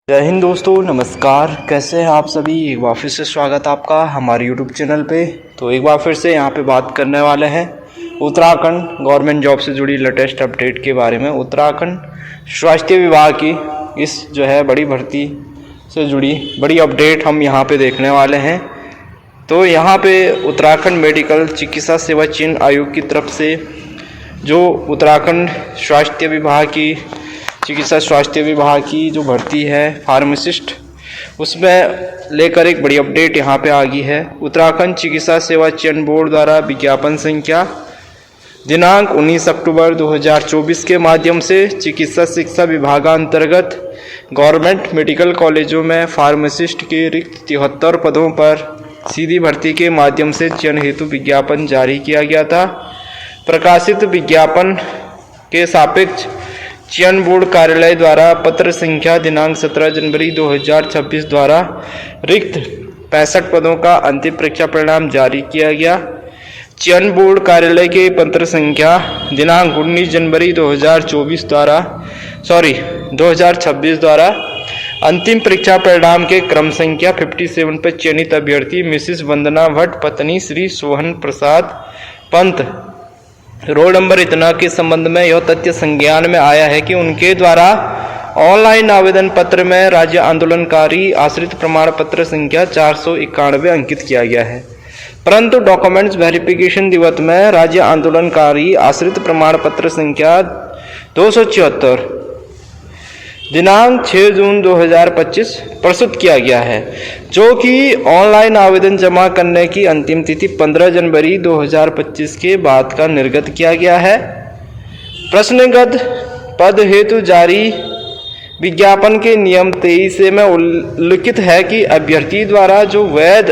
जय हिंद दोस्तों, नमस्कार। कैसे हैं आप सभी। एक बार फिर से स्वागत आपका हमारे यूट्यूब चैनल पे। तो एक बार फिर से यहाँ पे बात करने वाले हैं उत्तराखंड गवर्नमेंट जॉब से जुड़ी लेटेस्ट अपडेट के बारे में। उत्तराखंड स्वास्थ्य विभाग की इस जो है बड़ी भर्ती से जुड़ी बड़ी अपडेट हम यहाँ पे देखने वाले हैं। तो यहाँ पे उत्तराखंड मेडिकल चिकित्सा सेवा चयन आयोग की तरफ से जो उत्तराखंड स्वास्थ्य विभाग की चिकित्सा स्वास्थ्य विभाग की जो भर्ती है फार्मासिस्ट, उसमें लेकर एक बड़ी अपडेट यहाँ पे आ गई है। उत्तराखंड चिकित्सा सेवा चयन बोर्ड द्वारा विज्ञापन संख्या दिनांक 19 अक्टूबर 2024 के माध्यम से चिकित्सा शिक्षा विभागांतर्गत गवर्नमेंट मेडिकल कॉलेजों में फार्मासिस्ट के रिक्त 73 पदों पर सीधी भर्ती के माध्यम से चयन हेतु विज्ञापन जारी किया गया था। प्रकाशित विज्ञापन के सापेक्ष चयन बोर्ड कार्यालय द्वारा पत्र संख्या दिनांक 17 जनवरी 2026 द्वारा रिक्त 65 पदों का अंतिम परीक्षा परिणाम जारी किया गया। चयन बोर्ड कार्यालय के पत्र संख्या दिनांक 19 जनवरी 2026 द्वारा अंतिम परीक्षा परिणाम के क्रम संख्या 57 पर चयनित अभ्यर्थी मिसेस वंदना भट्ट पत्नी श्री सोहन प्रसाद पंत रोल नंबर इतना के संबंध में यह तथ्य संज्ञान में आया है कि उनके द्वारा ऑनलाइन आवेदन पत्र में राज्य आंदोलनकारी आश्रित प्रमाण पत्र संख्या 491 अंकित किया गया है, परंतु डॉक्यूमेंट्स वेरिफिकेशन दिवस में राज्य आंदोलनकारी आश्रित प्रमाण पत्र संख्या 274 दिनांक 6 जून 2025 प्रस्तुत किया गया है, जो कि ऑनलाइन आवेदन जमा करने की अंतिम तिथि 15 जनवरी 2025 के बाद का निर्गत किया गया है। प्रश्नगत पद हेतु जारी विज्ञापन के नियम 23 में उल्लिखित है कि अभ्यर्थी द्वारा जो वैध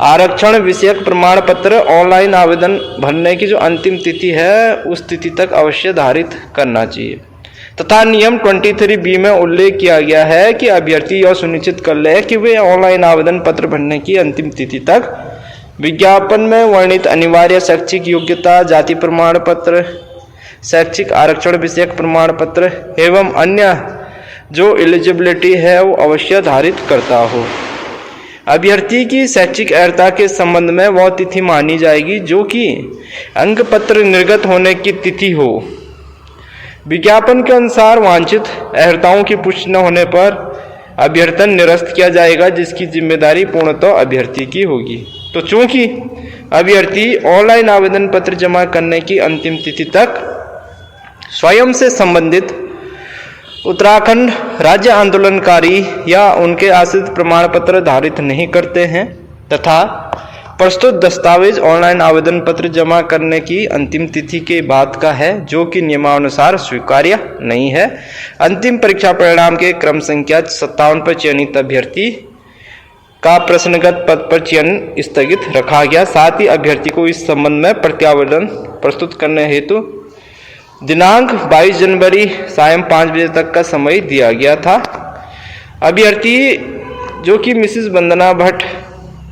आरक्षण विषयक प्रमाण पत्र ऑनलाइन आवेदन भरने की जो अंतिम तिथि है उस तिथि तक अवश्य धारित करना चाहिए, तथा नियम 23B में उल्लेख किया गया है कि अभ्यर्थी यह सुनिश्चित कर ले कि वे ऑनलाइन आवेदन पत्र भरने की अंतिम तिथि तक विज्ञापन में वर्णित अनिवार्य शैक्षिक योग्यता, जाति प्रमाण पत्र, शैक्षिक आरक्षण विषयक प्रमाण पत्र एवं अन्य जो एलिजिबिलिटी है वो अवश्य धारित करता हो। अभ्यर्थी की शैक्षिक अर्हता के संबंध में वह तिथि मानी जाएगी जो कि अंक पत्र निर्गत होने की तिथि हो। विज्ञापन के अनुसार वांछित अर्हताओं की पुष्टि न होने पर अभ्यर्थन निरस्त किया जाएगा, जिसकी जिम्मेदारी पूर्णतः अभ्यर्थी की होगी। तो चूंकि अभ्यर्थी ऑनलाइन आवेदन पत्र जमा करने की अंतिम तिथि तक स्वयं से संबंधित उत्तराखंड राज्य आंदोलनकारी या उनके आश्रित प्रमाण पत्र धारित नहीं करते हैं तथा प्रस्तुत दस्तावेज ऑनलाइन आवेदन पत्र जमा करने की अंतिम तिथि के बाद का है, जो कि नियमानुसार स्वीकार्य नहीं है, अंतिम परीक्षा परिणाम के क्रम संख्या 57 पर चयनित अभ्यर्थी का प्रश्नगत पद पर चयन स्थगित रखा गया। साथ ही अभ्यर्थी को इस संबंध में प्रत्यावेदन प्रस्तुत करने हेतु दिनांक 22 जनवरी सायं 5 बजे तक का समय दिया गया था। अभ्यर्थी जो कि मिसेस वंदना भट्ट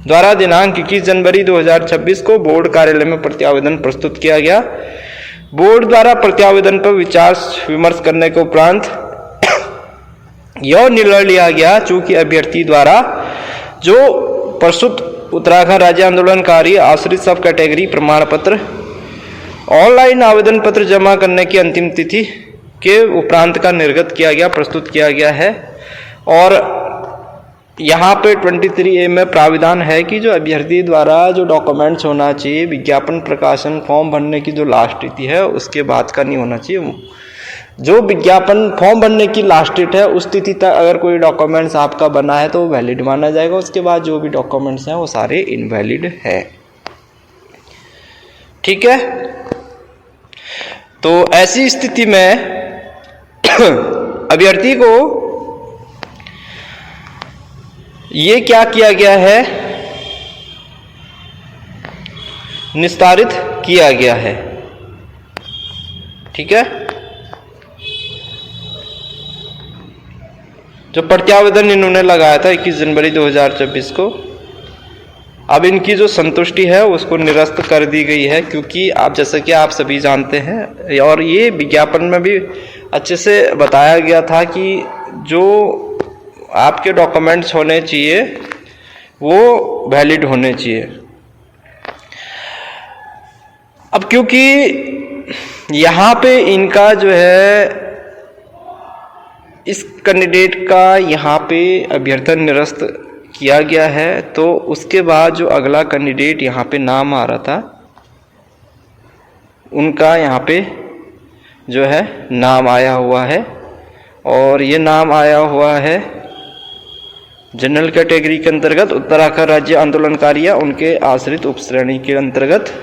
द्वारा दिनांक 21 जनवरी 2026 को बोर्ड कार्यालय में प्रत्यावेदन प्रस्तुत किया गया। बोर्ड द्वारा प्रत्यावेदन पर विचार विमर्श करने के उपरांत यह निर्णय लिया गया, चूंकि अभ्यर्थी द्वारा जो प्रस्तुत उत्तराखंड राज्य आंदोलनकारी आश्रित सब कैटेगरी प्रमाण पत्र ऑनलाइन आवेदन पत्र जमा करने की अंतिम तिथि के उपरांत का निर्गत किया गया, प्रस्तुत किया गया है। और यहाँ पे 23A में प्राविधान है कि जो अभ्यर्थी द्वारा जो डॉक्यूमेंट्स होना चाहिए विज्ञापन प्रकाशन फॉर्म भरने की जो लास्ट तिथि है उसके बाद का नहीं होना चाहिए। जो विज्ञापन फॉर्म भरने की लास्ट डेट है उस तिथि तक अगर कोई डॉक्यूमेंट्स आपका बना है तो वैलिड माना जाएगा, उसके बाद जो भी डॉक्यूमेंट्स हैं वो सारे इनवैलिड है। ठीक है, तो ऐसी स्थिति में अभ्यर्थी को ये क्या किया गया है, निस्तारित किया गया है। ठीक है, जो प्रत्यावेदन इन्होंने लगाया था 21 जनवरी 2026 को, अब इनकी जो संतुष्टि है उसको निरस्त कर दी गई है, क्योंकि आप जैसा कि आप सभी जानते हैं और ये विज्ञापन में भी अच्छे से बताया गया था कि जो आपके डॉक्यूमेंट्स होने चाहिए वो वैलिड होने चाहिए। अब क्योंकि यहाँ पे इनका जो है इस कैंडिडेट का यहाँ पे अभ्यर्थन निरस्त किया गया है, तो उसके बाद जो अगला कैंडिडेट यहाँ पे नाम आ रहा था उनका यहाँ पे जो है नाम आया हुआ है, और ये नाम आया हुआ है जनरल कैटेगरी के अंतर्गत उत्तराखंड राज्य आंदोलनकारी या उनके आश्रित उपश्रेणी के अंतर्गत।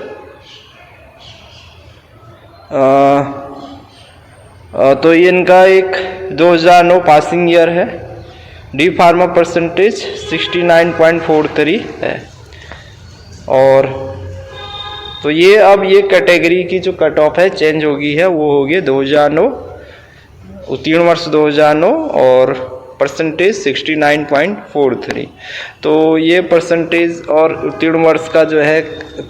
तो ये इनका एक 2009 पासिंग ईयर है। डी फार्मा परसेंटेज 69.43 है। और तो ये अब ये कैटेगरी की जो कट ऑफ है चेंज होगी है, वो होगी 2009 उत्तीर्ण वर्ष 2009 और परसेंटेज 69.43। तो ये परसेंटेज और उत्तीर्ण वर्ष का जो है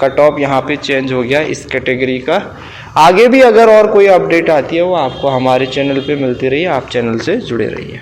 कट ऑफ यहाँ पे चेंज हो गया इस कैटेगरी का। आगे भी अगर और कोई अपडेट आती है वो आपको हमारे चैनल पे मिलती रही, आप चैनल से जुड़े रहिए।